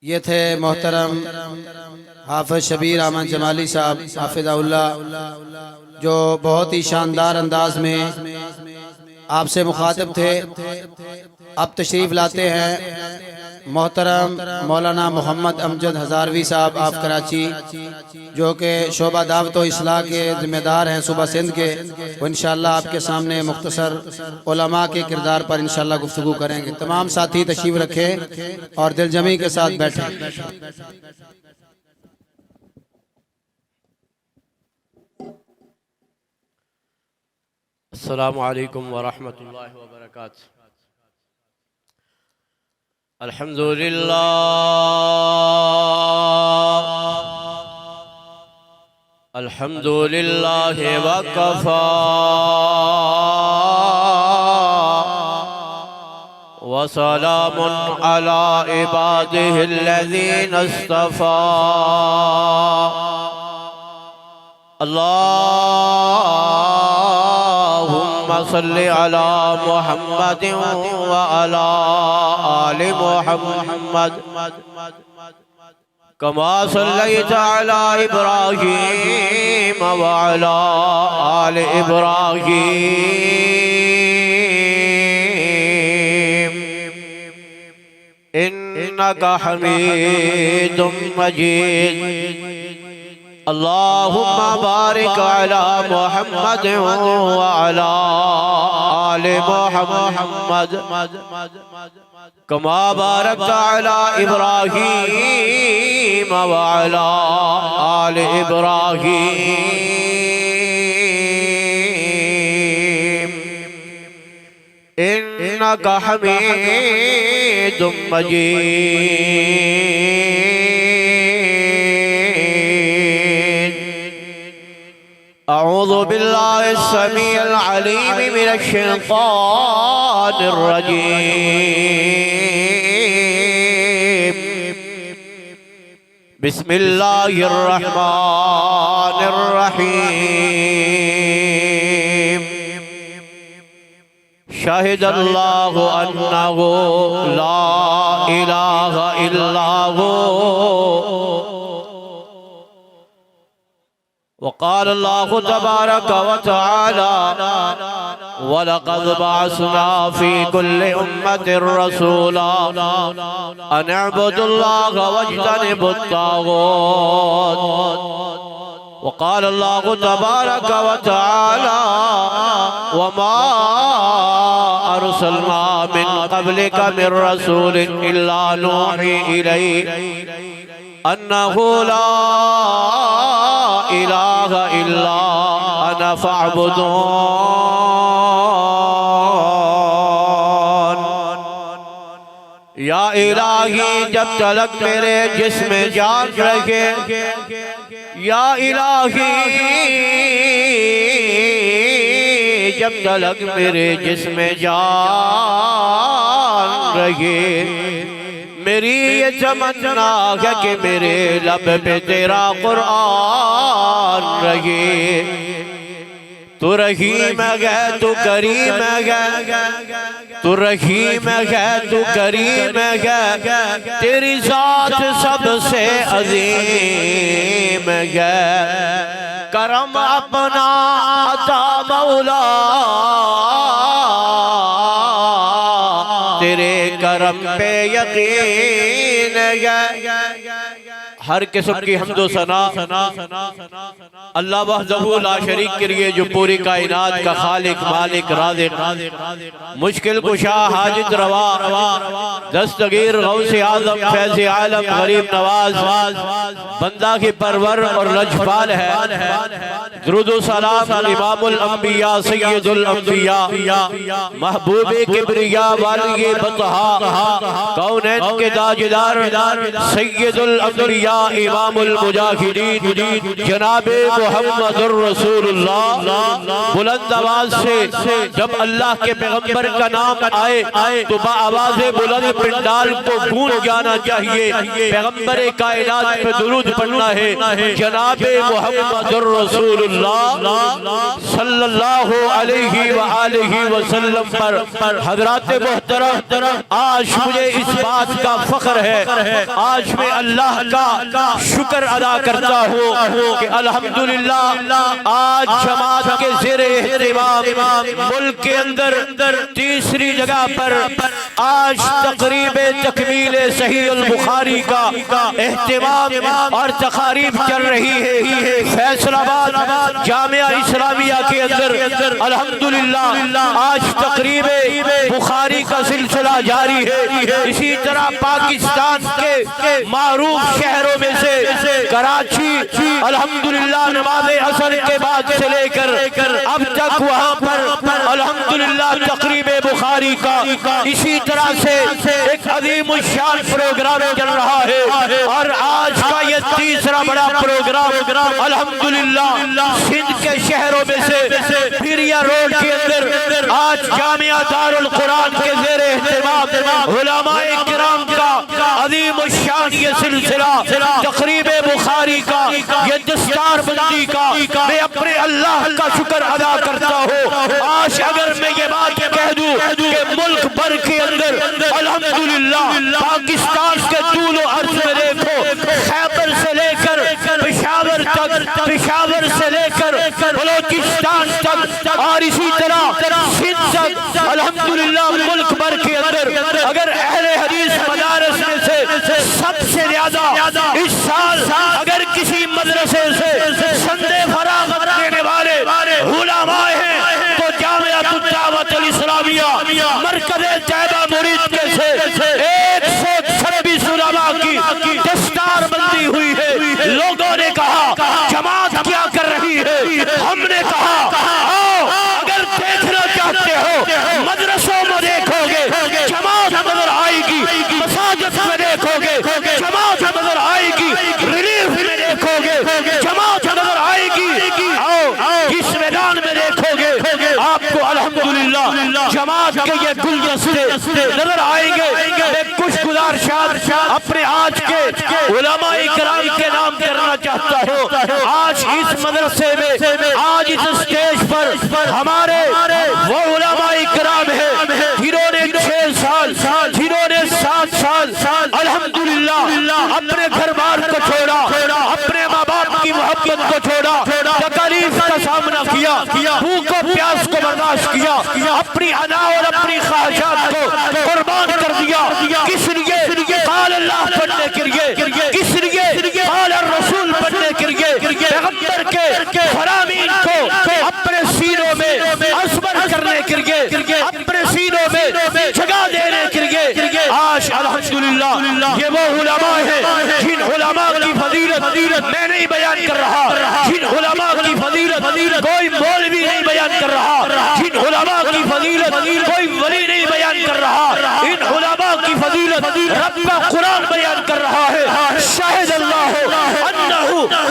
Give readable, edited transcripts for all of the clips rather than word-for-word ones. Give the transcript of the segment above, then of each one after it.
یہ تھے محترم حافظ شبیر احمد جمالی صاحب حافظہ اللہ، جو بہت ہی شاندار انداز میں آپ سے مخاطب تھے۔ اب تشریف لاتے ہیں محترم مولانا محمد امجد ہزاروی صاحب آف کراچی، جو کہ شعبہ دعوت و اصلاح کے ذمہ دار ہیں صوبہ سندھ کے۔ وہ انشاءاللہ آپ کے سامنے مختصر علماء کے کردار پر انشاءاللہ گفتگو کریں گے۔ تمام ساتھی تشریف رکھیں اور دل جمعی کے ساتھ بیٹھیں۔ السلام علیکم ورحمۃ اللہ وبرکاتہ۔ الحمدللہ الحمدللہ وکفا وسلام علی عبادہ الذین اصطفى۔ اللہم صل علی محمد وعلی آل محمد کما صلیت علی ابراہیم وعلی آل ابراہیم انکا حمید مجید۔ اللہم بارک علی محمد وعلی آل محمد کما بارکت علی ابراہیم وعلی آل ابراہیم انکا حمید مجید۔ اعوذ باللہ السمیع العلیم من الشیطان الرجیم۔ بسم اللہ الرحمن الرحیم۔ شہد اللہ انہ لا الہ الا ہو وقال اللہ تبارک وتعالی وَلَقَدْ بَعَثْنَا فِي كُلِّ أُمَّةٍ رَسُولًا أَنِ اعْبُدُوا اللَّهَ وَاجْتَنِبُوا الطَّاغُوتَ وقال اللہ تبارک وتعالی وَمَا أَرْسَلْنَا مِن قَبْلِكَ مِن رَسُولٍ إِلَّا نُوحِي إِلَيْهِ أَنَّهُ لَا الہ الا انا فاعبدون۔ یا الہی جب تلک میرے جسم جان رکھے، یا الہی جب تلک میرے جسم جان رکھے، میری یہ تمنا ہے کہ میرے لب پہ تیرا قرآن رہے۔ تو رحیم ہے تو کریم ہے، تو رحیم ہے تو کریم ہے، تیری ذات سب سے عظیم ہے۔ کرم اپنا عطا مولا، تیرے کرم پہ یقین ہے۔ ہر قسم کی حمد و ثنا اللہ وحدہ لا شریک کے لیے، جو پوری کائنات کا خالق مالک رازق مشکل کشا حاجت روا دستگیر غوث اعظم فیض عالم غریب نواز بندہ کی پرور اور لجپال ہے۔ درود و سلام امام الانبیاء سید الانبیاء محبوب کبریاء والی بطہا کونین کے تاجدار سید الانبیاء امام المجاہدین جناب محمد الرسول اللہ بلند آواز سے جب اللہ کے پیغمبر کا نام آئے تو بآواز بلند پنڈال کو گونج جانا چاہیے. پیغمبر کائنات پہ درود پڑھنا ہے. جناب محمد الرسول اللہ صلی اللہ علیہ وآلہ وسلم پر حضرات محترم آج مجھے اس بات کا فخر ہے, آج میں اللہ کا شکر ادا کرتا ہوں کہ الحمدللہ آج جماعت کے زیر اہتمام ملک کے اندر تیسری جگہ پر آج تقریب تکمیل صحیح البخاری کا اہتمام اور تقاریب چل رہی ہے. فیصل آباد جامعہ اسلامیہ کے اندر الحمدللہ آج تقریب بخاری کا سلسلہ جاری ہے. اسی طرح پاکستان کے معروف شہروں میں سے کراچی الحمدللہ نماز عصر کے بعد سے لے کر اب تک وہاں پر الحمدللہ تقریب بخاری کا اسی طرح سے ایک عظیم الشان پروگرام چل رہا ہے. اور آج کا یہ تیسرا بڑا پروگرام الحمدللہ سندھ کے شہروں میں سے پیریا روڈ کے اندر آج جامعہ دارالقرآن کے زیر اہتمام علماء کرام کا عظیم الشان یہ سلسلہ تقریب بخاری کا یہ دستار بندی کا میں اپنے اللہ کا شکر ادا کرتا ہوں. آج اگر میں یہ بات کہہ دوں کہ ملک بھر کے اندر الحمدللہ پاکستان کے طول و عرض میں دیکھو خیبر سے لے کر پشاور تک, پشاور سے لے کر بلوچستان تک اور اسی طرح سندھ تک الحمدللہ ملک بھر کے اندر اگر اہل حدیث مدارس میں سے سب سے زیادہ اس سال اگر کسی مدرسے سے سندے فراغت دینے والے علماء ہیں تو جامعۃ الدعوۃ الاسلامیہ مرکز طیبہ مرید کے سے 126 علماء کی دستار بندی ہوئی ہے. لوگوں نے کہا جماعت کیا کر رہی ہے, ہم نے کہا آؤ اگر دیکھنا چاہتے ہو مدرسوں میں دیکھو گے جماعت نظر آئے گی, مساجد میں دیکھو گے جماعت نظر آئے گی, ریلیف میں دیکھو گے جماعت نظر آئے گی. آؤ جس میدان میں دیکھو گے آپ کو الحمدللہ جماعت کے یہ گلدستے نظر آئیں گے. میں کچھ گزارشات اپنے آج کے علماء کرام کے نام کرنا چاہتا ہوں. آج اس مدرسے میں آج اس اسٹیج پر ہمارے وہ علماء کرام ہیں جنہوں نے 6 سال جنہوں نے 7 سال الحمدللہ اپنے گھر بار کو چھوڑا, اپنے ماں باپ کی محبت کو چھوڑا, تکالیف کا سامنا کیا, بھوک و پیاس کو برداشت کیا, اپنی انا اور اپنی خواہشات کو قربان کر دیا. کس لیے؟ قال اللہ پڑھنے کے لیے, کس لیے؟ قال الرسول پڑھنے کے لیے, پیغمبر کے فرامین کو اپنے سینوں میں اصبر کرنے کے لیے, اپنے سینوں میں جگہ دینے کے لیے. آج الحمدللہ یہ وہ علماء ہیں جن علماء کی فضیلت میں نہیں بیان کر رہا, جن علماء کی فضیلت کوئی مولوی نہیں بیان کر رہا, جن علماء کی فضیلت کوئی ولی نہیں بیان کر رہا, ان علماء کی فضیلت رب کا قرآن بیان کر رہا ہے. شاہد اللہ انہ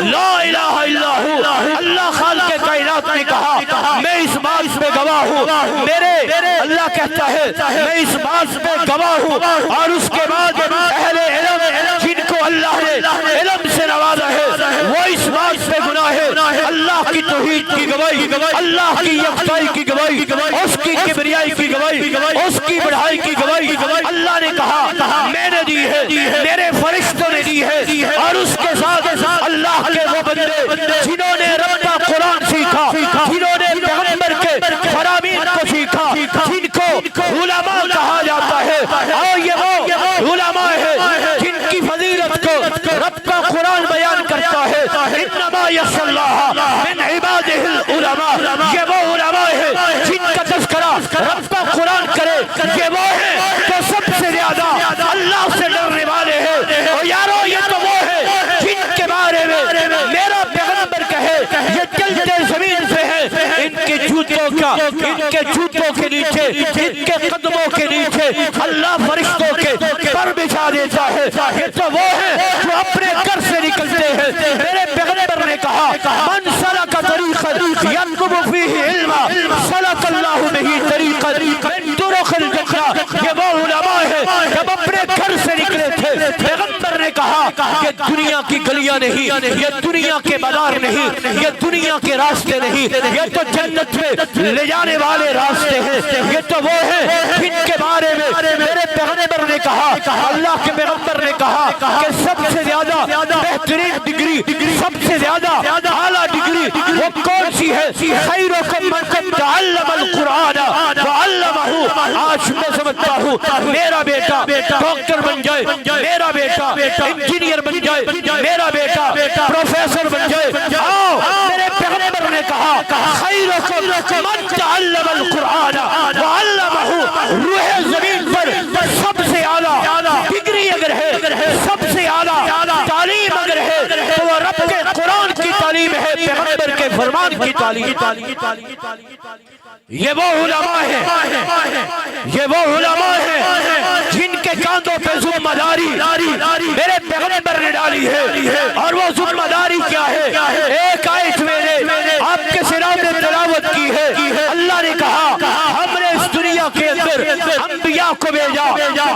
لا الہ الا ہو, اللہ خالق کائنات نے کہا میں اس بات پہ گواہ ہوں, میرے اللہ کہتا ہے میں اس بات پہ گواہ ہوں. اور اس کے بعد اہل علم جن کو اللہ نے علم سے نوازا ہے وہ اس بات پہ گناہ ہے اللہ کی توحید کی گواہی, اللہ کی یکتائی کی گواہی, اس کی کبریائی کی گواہی, اس کی بڑھائی کی گواہی اللہ نے کہا میں نے دی ہے, میرے فرشتوں نے دی ہے. اور اس کے ساتھ اللہ کے وہ بندے جنہوں نے رب کا قرآن سیکھا, جنہوں نے پیغمبر کے فرامین کو سیکھا, جن کو علماء کہا جاتا ہے. اور یہ وہ علماء ہیں جن کی فضیلت کو رب کا قرآن بیان کرتا ہے. انما یخشی اللہ من عبادہ العلماء, یہ وہ علماء ہیں جن کا تذکرہ رب کا قرآن کرے, یہ وہ ہیں جو سب سے زیادہ اللہ سے ڈرنے والے ہیں. اور یارو یہ تو وہ ہے جن کے بارے میں میرا پیغمبر کہے یہ چلتے زمین پہ ہیں, ان کے جوتوں کا, ان کے جوتوں کے نیچے, ان کے قدموں کے نیچے اللہ فرشتوں کے پر بچھا دیتا ہے. یہ تو وہ ہے جو اپنے گھر سے گھر سے نکلے تھے پیغمبر نے کہا کہ دنیا کی گلیاں نہیں، یہ دنیا کے بازار نہیں، یہ دنیا کے راستے نہیں، یہ تو جنت میں لے جانے والے راستے ہیں، یہ تو وہ ہیں جن کے بارے میں میرے پیغمبر نے کہا، اللہ کے پیغمبر نے کہا کہ سب سے زیادہ بہترین ڈگری، سب سے زیادہ اعلیٰ ڈگری وہ کون سی ہے؟ خیرکم من تعلم القرآن وعلمہ۔ آج میں سمجھتا ہوں میرا بیٹا ڈاکٹر بن جائے، میرا بیٹا انجینئر بن جائے، میرا بیٹا پروفیسر بن جائے۔ آؤ، میرے پیغمبر نے کہا خیرکم من تعلم القرآن وعلمہ۔ روح زمین پر سب سے اعلیٰ ڈگری اگر ہے، سب سے اعلیٰ تعلیم اگر ہے تو وہ رب کے قرآن کی تعلیم ہے، پیغمبر کے فرمان کی تعلیم۔ یہ وہ علماء ہیں، یہ وہ علماء ہیں جن کے کاندھوں پہ ذمہ داری میرے پیغمبر نے ڈالی ہے۔ اور وہ ذمہ داری کیا ہے؟ ایک آیت میں نے آپ کے سامنے تلاوت کی ہے۔ اللہ نے کہا ہم نے اس دنیا کے اندر انبیاء کو بھیجا،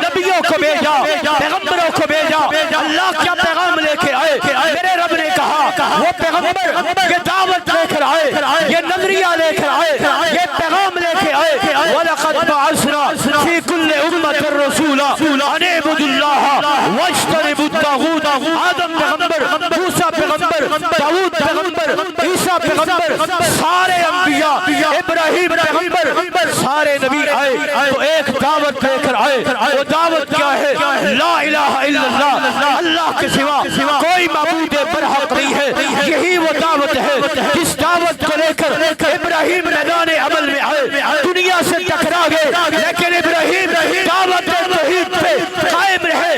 نبیوں کو بھیجا، پیغمبروں کو بھیجا۔ اللہ کیا پیغام لے کے آئے؟ میرے رب نے کہا وہ پیغمبر یہ دعوت لے کر آئے، یہ نظریہ لے کر آئے، یہ پیغام لے کے آئے۔ وَلَقَدْ بَعَثْنَا فِي كُلِّ أُمَّةٍ رَسُولًا أَنِ اعْبُدُوا اللَّهَ وَاجْتَنِبُوا الطَّاغُوتَ۔ آدم پیغمبر، موسیٰ پیغمبر، داؤد پیغمبر، عیسیٰ پیغمبر، سارے انبیاء، ابراہیم پیغمبر، سارے نبی آئے تو ایک دعوت لے کر آئے۔ وہ دعوت کیا ہے؟ لا الہ الا اللہ، اللہ کے سوا کوئی معبود برحق نہیں ہے۔ یہی وہ دعوت ہے جس دعوت کو لے کر ابراہیم میدان عمل میں آئے، دنیا سے ٹکرا گئے، لیکن ابراہیم دعوت توحید پہ قائم رہے۔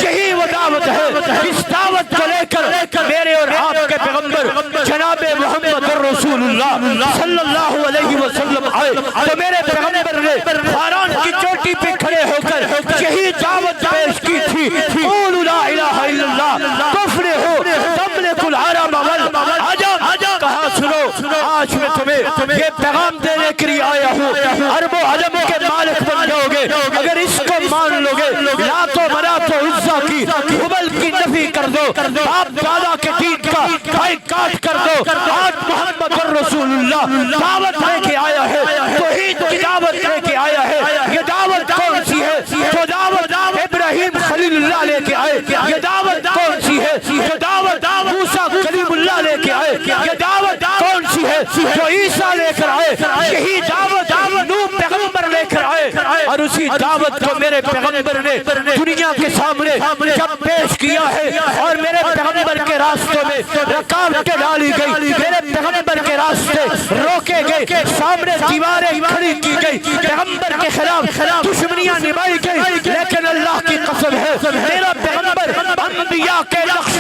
یہی وہ دعوت ہے جس دعوت کو لے کر میرے اور آپ کے پیغمبر جناب محمد رسول اللہ صلی اللہ علیہ وسلم آئے تو میرے پیغمبر نے فاران کی چوٹی پہ کھڑے ہو کر یہی دعوت پیش کی تھی، قولوا لا الہ الا اللہ تفلحوا تملکوا العرب والعجم۔ کہا سنو، آج میں تمہیں یہ پیغام دینے کے لیے آیا ہوں، عرب و عجم کے مالک بن جاؤ گے اگر اس کو مان لو گے۔ لات و منات و عزا کی، ہبل کی نفی کر دو، باپ دادا کے دین کا بائیکاٹ کر دو۔ آج محمد رسول اللہ دعوت لے کے آیا ہے، توحید کی دعوت لے کے آیا ہے۔ یہ دعوت کون سی ہے؟ جو دعوت ابراہیم خلیل اللہ لے کے آئے۔ یہ دعوت کون سی ہے؟ جو دعوت موسیٰ کلیم اللہ لے کے آئے۔ یہ دعوت کون سی ہے؟ جو عیسیٰ لے کر آئے۔ یہی دعوت نوح پیغمبر لے کر آئے، اور اسی دعوت کو میرے پیغمبر نے دنیا کے سامنے جب پیش کیا ہے اور میرے پیغمبر کے راستوں میں رکاوٹیں ڈالی گئی، میرے پیغمبر کے راستے روکے گئے، سامنے دیواریں کھڑی کی گئی، پیغمبر کے خلاف دشمنیاں نبھائی گئی، لیکن اللہ کی قسم ہے میرا پیغمبر انبیاء کے نقش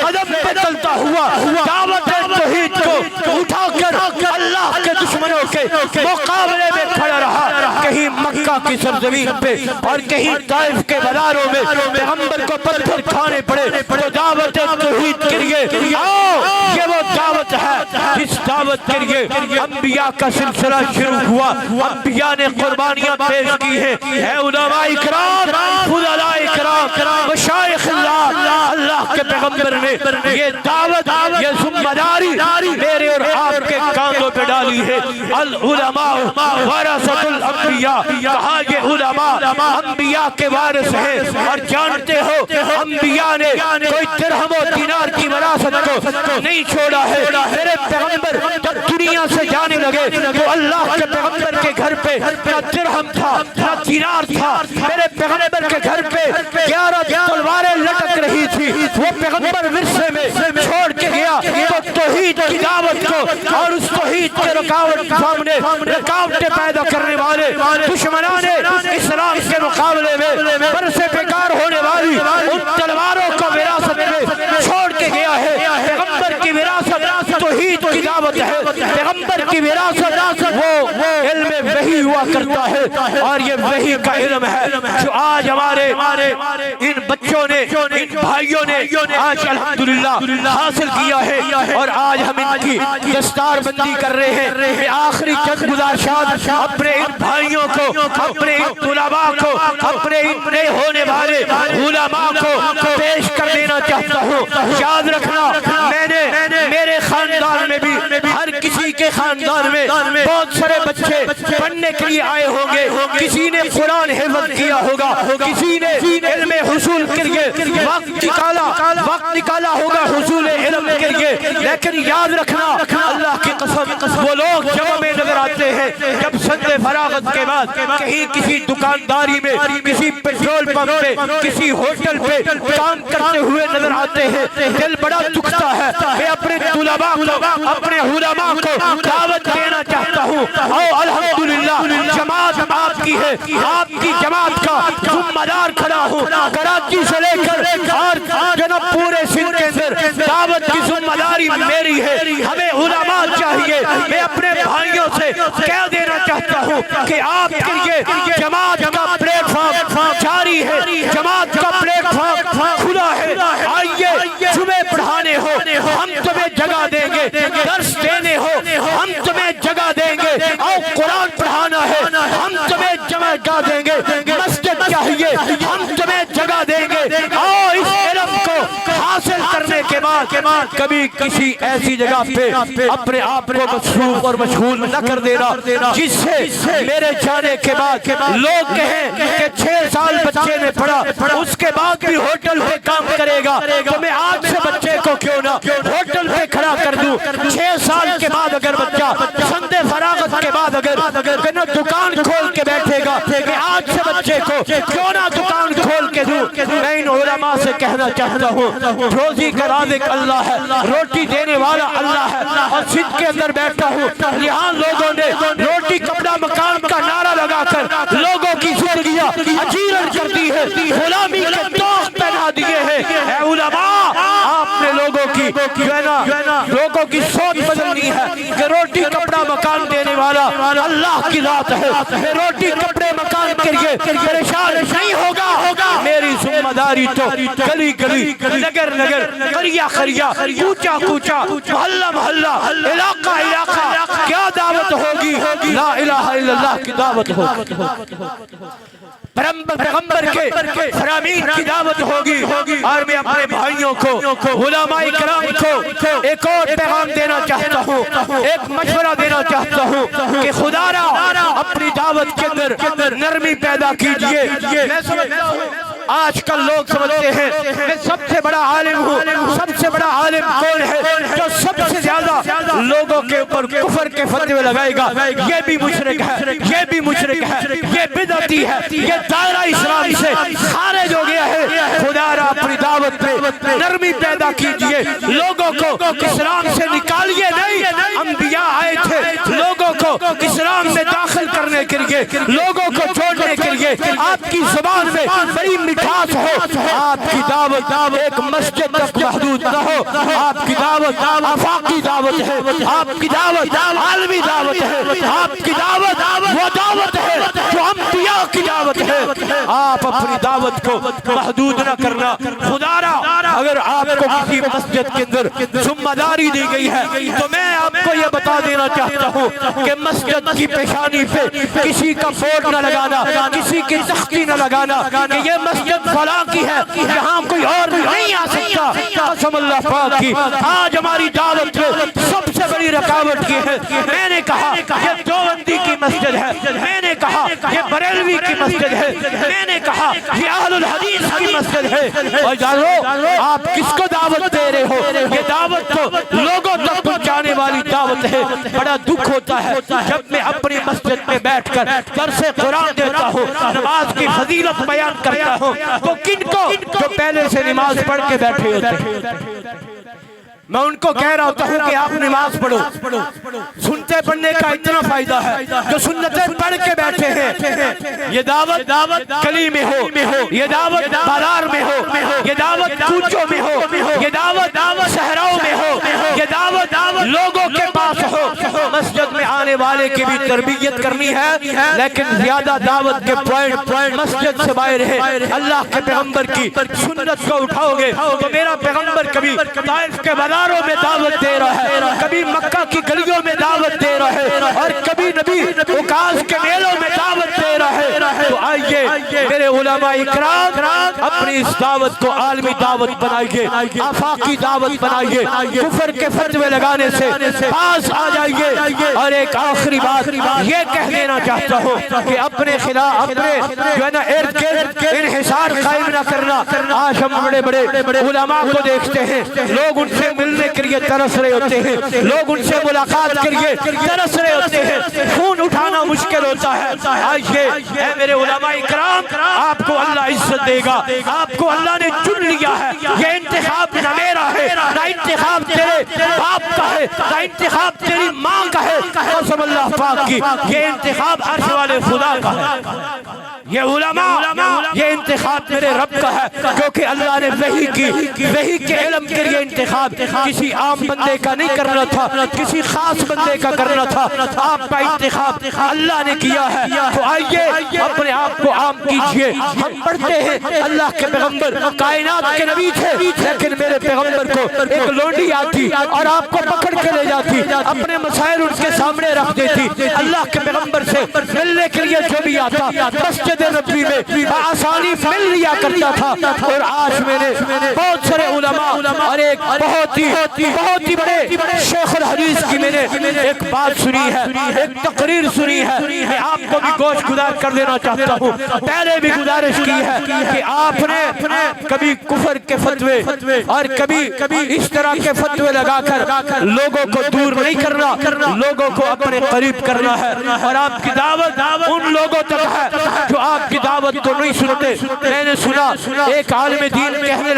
قدم پہ چلتا ہوا دعوت توحید کو اٹھا کر اللہ کے دشمنوں کے مقابلے میں کھڑا رہا۔ کہیں مکہ کی سرزمین پہ اور کہیں طائف کے بازاروں میں پیغمبر کو پتھر کھانے پڑے تو دعوت توحید کے لیے آؤ، یہ وہ دعوت ہے جس دعوت کے لیے انبیاء کا سلسلہ شروع ہوا، انبیاء نے قربانیاں پیش کی ہیں۔ اے علماء اکرام، فضلاء اکرام، مشایخ اللہ کے پیغمبر نے یہ دعوت، یہ ذمہ داری میرے اور آپ کے کاندھوں پہ ڈالی ہے۔ العلماء ورثۃ الانبیاء، کہا یہ علماء انبیاء کے وارث ہیں، اور جانتے ہو انبیاء نے کوئی درہم و دینار کی وراثت کو نہیں چھوڑا ہے۔ میرے پیغمبر جب دنیا سے جانے لگے تو اللہ کے پیغمبر کے گھر پہ نہ درہم تھا نہ دینار تھا، میرے پیغمبر کے گھر پہ 11 تلواریں لٹک رہی تھی، وہ پیغمبر ورثے میں چھوڑ کے گیا تو توحید کی دعوت کو اور اس توحید کے سامنے رکاوٹیں پیدا کرنے والے دشمنان اسلام کے مقابلے میں برسے بیکار ہونے والی ان تلواروں کو وراثت میں چھوڑ کے گیا ہے۔ پیغمبر کی وراثت توحید کی دعوت ہے، پیغمبر کی وراثت وہ علم وحی ہوا کرتا ہے، اور یہ وحی کا علم ہے جو آج ہمارے ان بچوں نے، ان بھائیوں نے آج الحمدللہ حاصل کیا ہے، اور آج ہم ان کی دستار بندی کر رہے ہیں۔ میں آخری چند گزارشات اپنے ان بھائیوں کو، اپنے ان طلباء کو، اپنے ان نئے ہونے والے علماء کو پیش کر دینا چاہتا ہوں۔ یاد رکھنا، میں نے میرے خاندان میں بھی، ہر کسی کے خاندان میں بہت سارے بچے پڑھنے کے لیے آئے ہوں گے، کسی نے قرآن حفظ کیا ہوگا، کسی نے علم حصول کے لیے وقت نکالا ہوگا حصول علم کے لیے، لیکن یاد رکھنا اللہ کی قسم وہ لوگ جب ہمیں نظر آتے ہیں جب سند فراغت کے بعد کہیں کسی دکانداری میں، کسی پیٹرول پمپ پہ، کسی ہوٹل پہ کام کرتے ہوئے نظر آتے ہیں، دل بڑا دکھتا ہے۔ میں اپنے طلباء کو، اپنے علماء کو دعوت دینا چاہتا ہوں، اور الحمدللہ جماعت آپ کی ہے، آپ کی جماعت کا ذمہ دار کھڑا ہوں۔ کراچی سے لے کر اور جناب پورے سندھ کے اندر دعوت کی ذمہ داری میری ہے، ہمیں علماء چاہیے۔ میں اپنے بھائیوں سے کہہ دینا چاہتا ہوں کہ آپ کے لیے جماعت کا پلیٹ فارم جاری ہے، جماعت کا پلیٹ فارم کھلا ہے۔ آئیے، جمعے پڑھانے ہو ہم تمہیں جگہ دیں گے، درس دینے ہو ہم تمہیں جگہ دیں گے، اور قرآن پڑھانا ہے ہم تمہیں جگہ دیں گے، مسجد چاہیے ہم تمہیں جگہ دیں گے، اور اس علم کو حاصل کرنے کے بعد کبھی کسی ایسی جگہ پہ اپنے آپ کو مصروف اور مشغول نہ کر دینا جس سے میرے جانے کے بعد لوگ کہیں کہ 6 سال بچے نے پڑھا، اس کے بعد بھی ہوٹل پہ کام کرے گا، تو میں آج سے بچے کو کیوں نہ ہوٹل پہ کھڑا کر دوں۔ 6 سال کے بعد اگر بچہ سند فراغت کے بعد اگر دکان کھول کے بیٹھے گا، میں آج سے بچے کو کیوں نہ دکان کھول کے دوں۔ میں ان علماء سے کہنا چاہتا ہوں، روزی کا رازق اللہ ہے، روٹی دینے والا اللہ ہے، اور سندھ کے اندر بیٹھا ہوں، یہاں لوگوں نے روٹی کپڑا مکان کا نعرہ لگا کر لوگوں کی زندگیاں اجیرن کر دی ہے، غلامی کے دوغ پہنا دیے ہیں۔ اے علماء، آپ نے لوگوں کی لوگوں کی سوچ بدلنی ہے کہ روٹی کپڑا مکان دینے والا اللہ کی ذات ہے، میں روٹی کپڑے مکان کے لیے پریشان نہیں ہوگا۔ میری ذمہ داری تو گلی گلی، نگر نگر، قریہ قریہ، کوچہ کوچہ، محلہ محلہ، علاقہ علاقہ کیا دعوت ہوگی؟ لا الہ الا اللہ کی دعوت ہوگی، پیغمبر کے فرامین کی دعوت ہوگی۔ اور میں اپنے بھائیوں کو، علماء کرام کو ایک اور پیغام دینا چاہتا ہوں، ایک مشورہ دینا چاہتا ہوں کہ خدا را اپنی دعوت کے اندر نرمی پیدا کیجئے۔ میں سمجھتا ہوں آج کل لوگ سمجھتے ہیں میں سب سے بڑا عالم ہوں، سب سے بڑا عالم کون ہے جو سب سے زیادہ لوگوں کے اوپر کفر کے فتوے لگائے گا، یہ بھی مشرک ہے، یہ بھی مشرک ہے، یہ بدعتی ہے، یہ دائرہ اسلام سے خارج ہو گیا ہے۔ خدا را اپنی دعوت پہ نرمی پیدا کیجئے، لوگوں کو اسلام سے نکالیے نہیں۔ انبیاء آئے تھے لوگوں کو اسلام میں داخل کرنے کے لیے، لوگوں کو چھوڑنے کے لیے۔ آپ کی زبان میں بڑی مٹھاس ہو، آپ کی دعوت ایک مسجد تک محدود نہ ہو، آپ کی دعوت آفاقی دعوت ہے، آپ کی دعوت عالمی دعوت ہے، آپ کی دعوت وہ دعوت ہے جو انبیاء کی دعوت ہے۔ آپ اپنی دعوت کو محدود نہ کرنا۔ خدا را اگر آپ کو کسی مسجد کے اندر ذمہ داری دی گئی ہے تو میں آپ کو یہ بتا دینا چاہتا ہوں کہ مسجد کی پیشانی پہ کسی کا بورڈ نہ لگانا، کسی کی تختی نہ لگانا کہ یہ مسجد فلاں کی ہے، یہاں کوئی اور نہیں آ سکتا۔ قسم اللہ پاک کی آج ہماری دعوت میں سب سے بڑی رکاوٹ کی ہے۔ میں نے کہا یہ دیوبندی کی مسجد ہے، میں نے کہا یہ بریلوی کی مسجد ہے، میں نے کہا یہ اہل الحدیث کی مسجد ہے۔ اور جانو آپ کس کو دعوت دے رہے ہو؟ یہ دعوت تو لوگوں تک پہنچانے والی دعوت ہے۔ بڑا دکھ ہوتا ہے جب میں اپنی مسجد میں بیٹھ کر درس قرآن دیتا ہوں، نماز کی فضیلت بیان کرتا ہوں، تو کن کو جو پہلے سے نماز پڑھ کے بیٹھے ہوتے ہیں میں ان کو کہہ رہا ہوتا ہوں کہ آپ نماز پڑھو۔ سنتے پڑھنے کا اتنا فائدہ ہے، جو سنتیں پڑھ کے بیٹھے ہیں۔ یہ دعوت گلی میں ہو، یہ دعوت بازار میں ہو، یہ دعوت کوچوں میں ہو، یہ دعوت صحراؤں میں ہو، یہ دعوت لوگوں کے پاس مسجد میں آنے والے کی بھی تربیت کرنی ہے، لیکن زیادہ دعوت کے پوائنٹ مسجد سے باہر ہے۔ اللہ کے پیغمبر کی سنت کو اٹھاؤ گے تو میرا پیغمبر کبھی طائف کے بازاروں میں دعوت دے رہا ہے، کبھی مکہ کی گلیوں میں دعوت دے رہا ہے، اور کبھی نبی عکاظ کے میلوں میں دعوت دے رہا ہے۔ تو آئیے میرے علماء اکرام اپنی اس دعوت کو عالمی دعوت بنائیے، آفاقی دعوت بنائیے، کفر کے فتوے لگانے سے پاس آ جائیے۔ اور ایک آخری بات یہ کہہ دینا چاہتا ہوں کہ اپنے خلاف اپنے جو ہے نا ارد گرد انحصار قائم نہ کرنا۔ آج ہم بڑے بڑے علماء کو دیکھتے ہیں، لوگ ان سے ملنے کے لیے ترس رہے ہوتے ہیں، لوگ ان سے ملاقات کے لیے ترس رہے ہوتے ہیں، فون اٹھانا مشکل ہوتا ہے۔ آئیے اے میرے علماء اکرام، آپ کو اللہ عزت دے گا، آپ کو اللہ نے چن لیا ہے۔ یہ انتخاب نہ میرا ہے، نہ انتخاب تیرے باپ کا ہے، نہ انتخاب تیری ماں کا ہے، قسم اللہ پاک کی یہ انتخاب عرش والے خدا کا ہے۔ یہ علماء یہ انتخاب میرے رب کا ہے، کیونکہ اللہ نے وحی کے علم کے لیے انتخاب کسی عام بندے کا نہیں کرنا تھا، کسی خاص بندے کا کرنا تھا، آپ کا انتخاب اللہ نے کیا ہے۔ تو آئیے اپنے آپ کو عام کیجئے۔ ہم پڑھتے ہیں اللہ کے پیغمبر کائنات کے نبی تھے، لیکن میرے پیغمبر کو ایک لونڈی آتی اور آپ کو پکڑ کے لے جاتی، اپنے مسائل ان کے سامنے رکھ دیتی۔ اللہ کے پیغمبر سے ملنے کے لیے جو بھی آتا مسجد نبوی میں بآسانی مل لیا کرتا تھا۔ اور آج میں نے بہت سارے علماء اور ایک بہت ہی بڑے شیخ الحدیث کی میں نے ایک بات سنی ہے، ایک تقریر سنی ہے، میں آپ کو بھی گوش گزار کر دینا چاہتا ہوں۔ پہلے بھی گزارش کی ہے کہ آپ نے کبھی کفر کے فتوے اور کبھی اس طرح کے فتوے لگا کر لوگوں کو دور نہیں کرنا، لوگوں کو اپنے قریب کرنا ہے۔ اور آپ کی دعوت ان لوگوں تک ہے جو آپ کی دعوت کو نہیں سنتے۔ میں نے سنا ایک عالم دین کہنے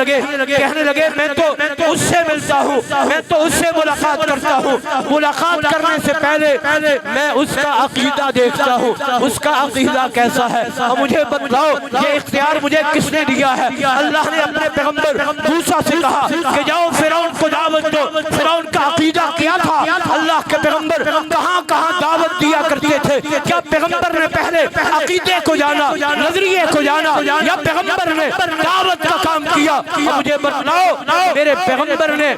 لگے میں تو اس سے ملتا ہوں، میں تو اس سے ملاقات کرتا ہوں، ملاقات کرنے سے پہلے میں اس کا عقیدہ دیکھتا ہوں، اس کا عقیدہ کیسا ہے۔ اور مجھے بتلاؤ یہ اختیار مجھے کس نے دیا ہے؟ اللہ نے اپنے پیغمبر موسیٰ سے کہا کہ جاؤ فرعون کو دعوت دو۔ فرعون کا عقیدہ کیا تھا؟ اللہ کے پیغمبر کہاں دعوت دیا کرتے تھے؟ کیا پیغمبر نے پہلے عقیدے کو جانا، نظریے کو جانا، یا پیغمبر نے دعوت کا کام کیا؟ مجھے بتلاؤ میرے پیغمبر نے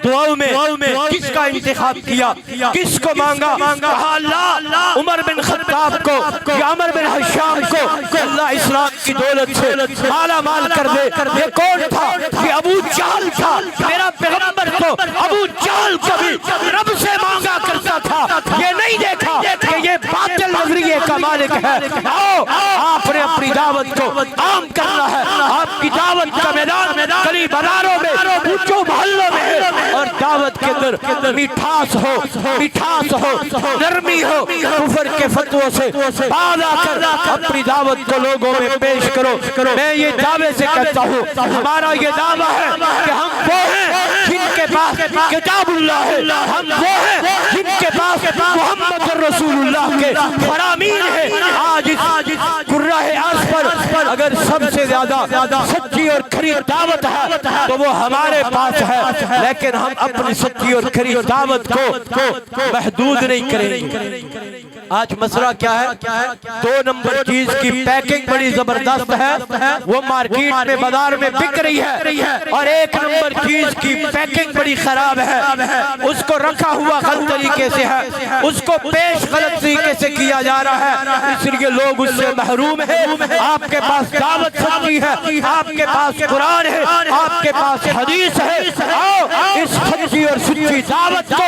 دعاؤں میں کس کا انتخاب کیا، کس کو مانگا؟ کہا اللہ عمر بن خطاب کو یا عمر بن حشام کو اللہ اسلام کی دولت سے مالا مال کر دے۔ یہ کون تھا؟ یہ ابو جہل تھا۔ میرا پیغمبر کو ابو جہل کبھی رب سے مانگا کرتا تھا، یہ نہیں دیکھا کہ یہ باطل نظریے کا مالک ہے۔ آؤ آپ نے اپنی دعوت کو عام کرنا ہے۔ آپ کی دعوت کا میدان گلی بازاروں میں، اونچوں محلوں میں ہے، اور دعوت کے اندر مٹھاس ہو، نرمی ہو، کفر کے فتووں سے باز آ کر اپنی دعوت کو لوگوں میں پیش کرو۔ میں یہ دعوے سے کہتا ہوں، ہمارا یہ دعویٰ ہے کہ ہم وہ ہیں جن کے پاس کتاب اللہ ہے، ہم وہ ہیں جن کے پاس محمد رسول اللہ کے فرامین ہے۔ آج قرہ عرش پر اگر سب سے زیادہ سچی اور کھری دعوت ہے تو وہ ہمارے پاس ہے، لیکن ہم اپنی سچی اور کھری دعوت کو محدود نہیں کریں گے۔ آج مسئلہ کیا ہے؟ 2 نمبر چیز کی پیکنگ بڑی زبردست ہے، وہ مارکیٹ میں بازار میں بک رہی ہے، اور 1 نمبر چیز کی پیکنگ بڑی خراب ہے، اس کو رکھا ہوا غلط طریقے سے ہے، اس کو پیش غلط طریقے سے کیا جا رہا ہے، اس لیے لوگ اس سے محروم ہیں۔ آپ کے پاس دعوت سچی ہے، آپ کے پاس قرآن ہے، آپ کے پاس حدیث ہے، آؤ اس سچی اور سچی دعوت کو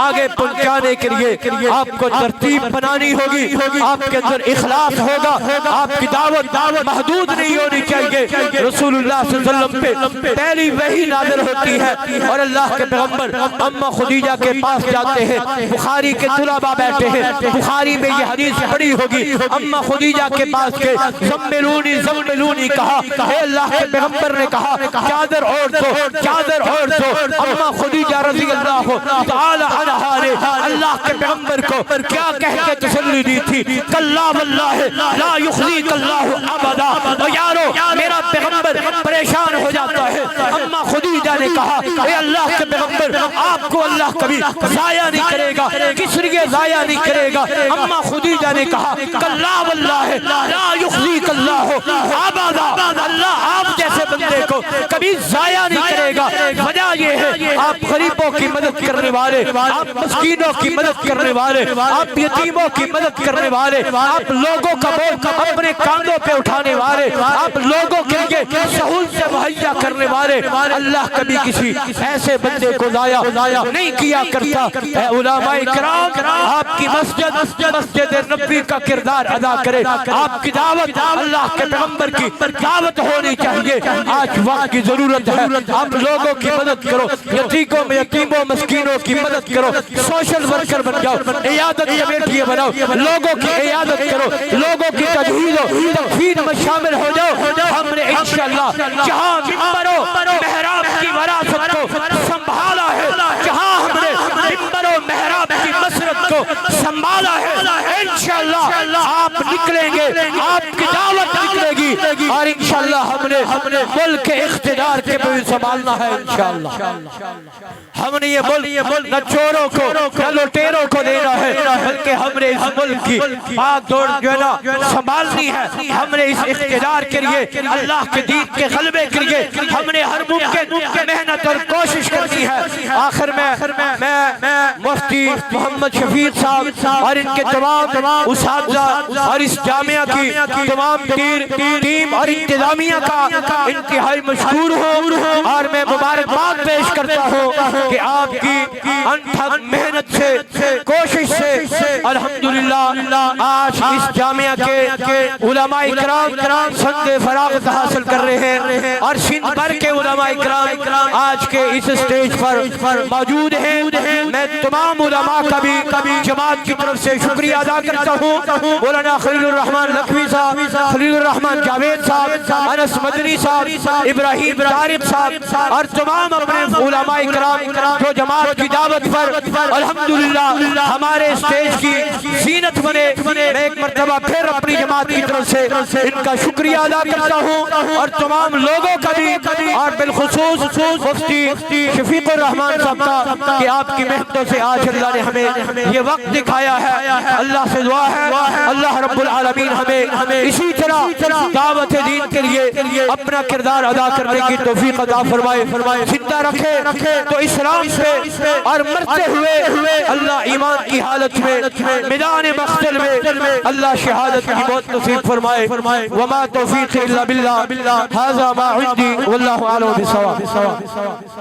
آگے پہنچانے کے لیے آپ کو ترتیب بنانی ہوگی، آپ کے اندر اخلاص ہوگا، آپ کی دعوت محدود نہیں ہونی چاہیے۔ رسول اللہ صلی اللہ علیہ وسلم پہ پہلی وحی نازل ہوتی ہے اور اللہ کے پیغمبر اماں خدیجہ کے پاس جاتے ہیں، بخاری کے طلباء بیٹھے ہیں، بخاری میں یہ حدیث پڑھی ہوگی، اماں خدیجہ کے پاس کے زملونی کہا، اے اللہ کے پیغمبر نے کہا چادر اوڑھ دو۔ اماں خدیجہ رضی اللہ تعالی عنہا نے اللہ کے پیغمبر کو کیا کہہ کے تسلی دی تھی؟ کلا واللہ لا یخزیک اللہ ابدا۔ اور یارو میرا پیغمبر پریشان ہو جاتا ہے، اماں خدیجہ نے کہا اے اللہ کے پیغمبر آپ کو اللہ کبھی ضائع نہیں کرے گا، کس لیے ضائع نہیں کرے گا؟ اما خدیجہ نے کہا کلا واللہ لا یخزیک اللہ ابدا، اللہ آپ جیسے بندے کو کبھی ضائع نہیں کرے گا۔ وجہ یہ ہے آپ غریبوں کی مدد کرنے والے، آپ مسکینوں کی مدد کرنے والے، آپ یتیموں کی مدد کرنے والے، آپ لوگوں کا بوجھ اپنے کاندھوں پہ اٹھانے والے، آپ لوگوں کے لیے سہولتیں مہیا کرنے والے۔ اللہ کبھی کسی ایسے بندے کو ضائع نہیں کیا کرتا۔ اے علماء کرام، آپ کی مسجد نبوی کا کردار ادا کرے، آپ کی دعوت اللہ کے پیغمبر کی دعوت ہونی چاہیے۔ آج وقت کی ضرورت ہے، آپ لوگوں کی مدد کرو، یتیموں مسکینوں کی مدد کرو، سوشل ورکر بن جاؤ، عیادت کمیٹی بناؤ، لوگوں کی عیادت کرو، لوگوں کی تجہیز و تکفین میں شامل ہو جاؤ۔ ہم نے انشاءاللہ جہاں ممبر و محراب کی وراثت کو سنبھالا ہے، جہاں ہم نے ممبر و محراب کی مسرت کو سنبھالا ہے، انشاءاللہ آپ نکلیں گے، آپ کی دعوت نکلے گی، اور انشاءاللہ ہم نے ملک اقتدار کے بھی سنبھالنا ہے انشاءاللہ۔ ہم نے یہ ملک نہ چوروں کو نہ لوٹیروں کو دینا ہے، بلکہ ہم نے اس ملک کی بات دوڑ جو ہے نا سنبھالنی ہے۔ ہم نے اس اقتدار کے لیے، اللہ کے دین کے غلبے کے لیے ہم نے ہر ممکن محنت اور کوشش کرنی ہے۔ آخر میں مفتی محمد شفیق صاحب اور ان کے تمام اساتذہ اور اس جامعہ کی تمام ٹیم اور انتظامیہ کا انتہائی مشکور ہوں، اور میں مبارکباد پیش کرتا ہوں کہ آپ کی انتھک محنت سے، کوشش سے الحمدللہ آج اس جامعہ کے علماء کرام سند فراغت حاصل کر رہے ہیں، اور سندھ بھر کے علماء کرام آج کے اس سٹیج پر موجود ہیں۔ میں تمام علماء کا بھی جماعت کی طرف سے شکریہ ادا کرتا ہوں۔ مولانا خلیل الرحمن لکھوی صاحب، خلیل الرحمن جاوید صاحب، انس مدنی صاحب، ابراہیم طارق صاحب، اور تمام اپنے علماء کرام جو جماعت کی دعوت پر الحمدللہ ہمارے اسٹیج کی زینت بنے۔ میں ایک مرتبہ پھر اپنی جماعت کی طرف سے ان کا شکریہ ادا کرتا ہوں، اور تمام لوگوں کا بھی، اور بالخصوص مفتی شفیق الرحمان صاحب کا کہ آپ کی محنتوں سے آج اللہ نے ہمیں یہ وقت دکھایا ہے۔ اللہ سے دعا ہے اللہ رب العالمین ہمیں اسی طرح دعوت دین کے لیے اپنا کردار ادا کرنے کی توفیق عطا فرمائے، زندہ رکھے تو اسلام سے، اور مرتے ہوئے اللہ ایمان کی حالت میں میدان مقتل میں اللہ شہادت کی موت نصیب فرمائے۔ وما توفیق الا باللہ، ھذا ما عندی واللہ اعلم بالصواب۔